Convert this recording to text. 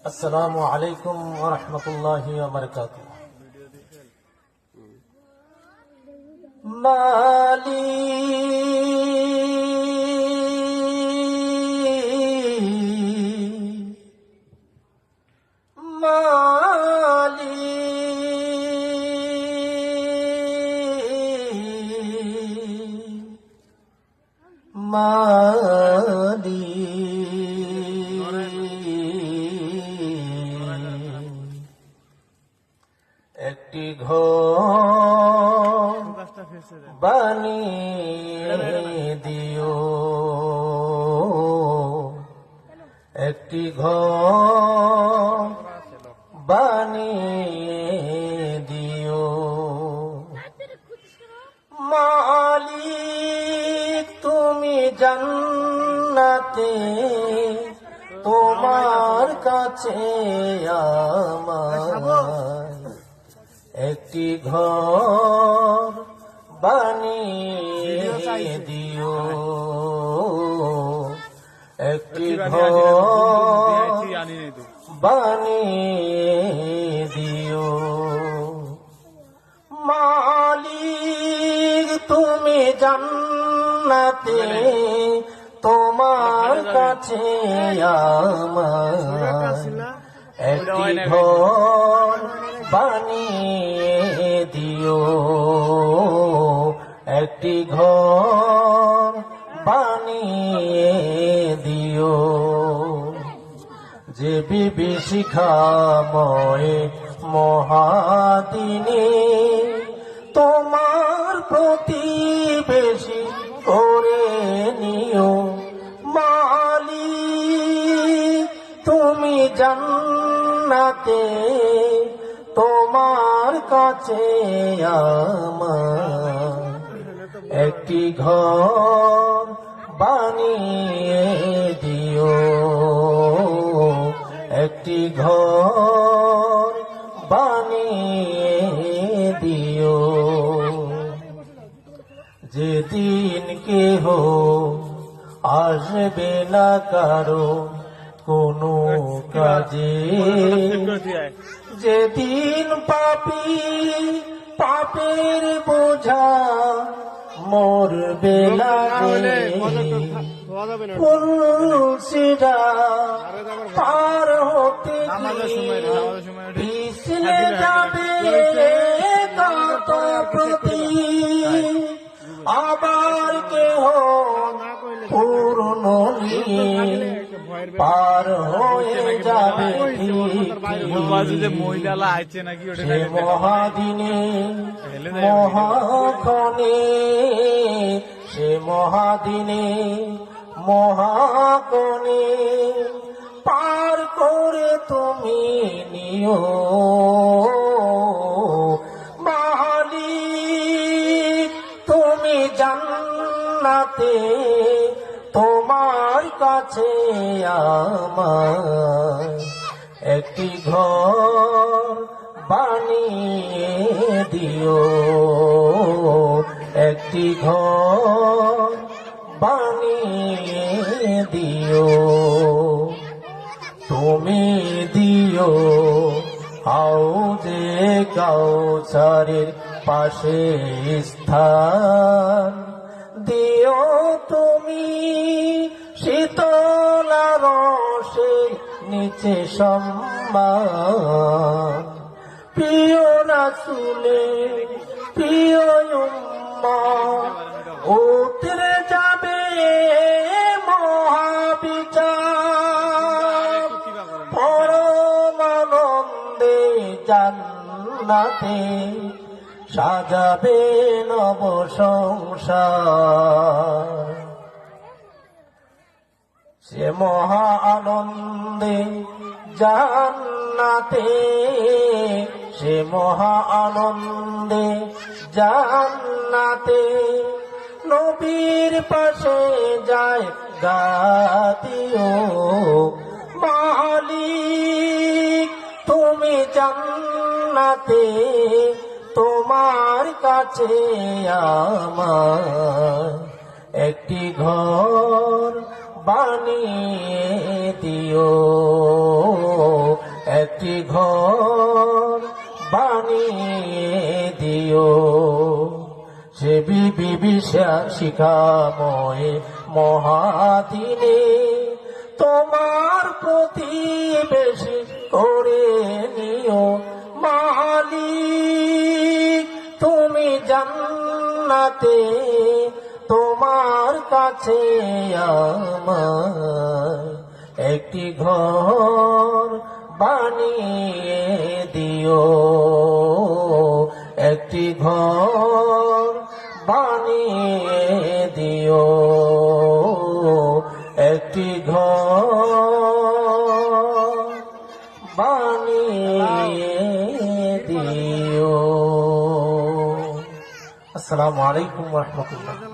আসসালামু আলাইকুম ওয়া রাহমাতুল্লাহি ওয়া বারাকাতুহু। মালি মালি মালি একটি ঘর বানিয়ে দিও, একটি ঘর বানিয়ে দিও। মালিক তুমি জান্নাতে, তোমার কাছে আমার একটি ঘর বানিয়ে দিও, একটি ঘর বানিয়ে দিও। মালিক তুমি জান্নাতে, তোমার কাছে আমার একটি ঘর বানিয়ে দিও, একটি ঘর বানিয়ে দিও। যে বিভীষিকাময় মহাদিনে তোমার প্রতিবেশী করে নিও। মালিক তুমি জান্নাতে, তোমার কাছে আমার একটি ঘর বানিয়ে দিও, একটি ঘর বানিয়ে দিও। যেদিন কেহ আসবে না কারো কোনো কাজে, যেদিন পাপী পাপের বোঝা মরবে লাগে, পুলসিরা পার হতে পিছলে যাবে কত প্রতি, আবার কেহ পূর্ণ পার হয়ে যাবে সে মহাদিনে মহাক্ষণে, সে মহাদিনে মহাক্ষণে পার করে তুমি নিও। মালিক তুমি জান্নাতে, তোমার কাছে আমার একটি ঘর বানিয়ে দিও, একটি ঘর বানিয়ে দিও। তুমি দিও হাউজে কাউসারের পাশে স্থান, দিও তুমি শীতল রসের নিচে সম্মান। প্রিয় রাসূলে প্রিয় উম্মত উতরে যাবে মহাবিচার, পরম আনন্দে জান্নাতে সাজাবে নব সংসার। সে মহা আনন্দে জান্নাতে, সে মহা আনন্দে জান্নাতে নবীর পাশে যায় গাতিও। মালিক তুমি জান্নাতে, তোমার কাছে আমার একটি ঘর বানিয়ে দিও, একটি ঘর বানিয়ে দিও, সে বিবি শিখাময়ে মহাদিনে তোমার প্রতিবেশী করে নিও মালিক। তুমি জান্নাতে তোমার কাছে আমার একটি ঘর বানিয়ে দিও, একটি ঘর বানিয়ে দিও, একটি ঘর বানিয়ে দিও। আসসালামু আলাইকুম ওয়া রাহমাতুল্লাহ।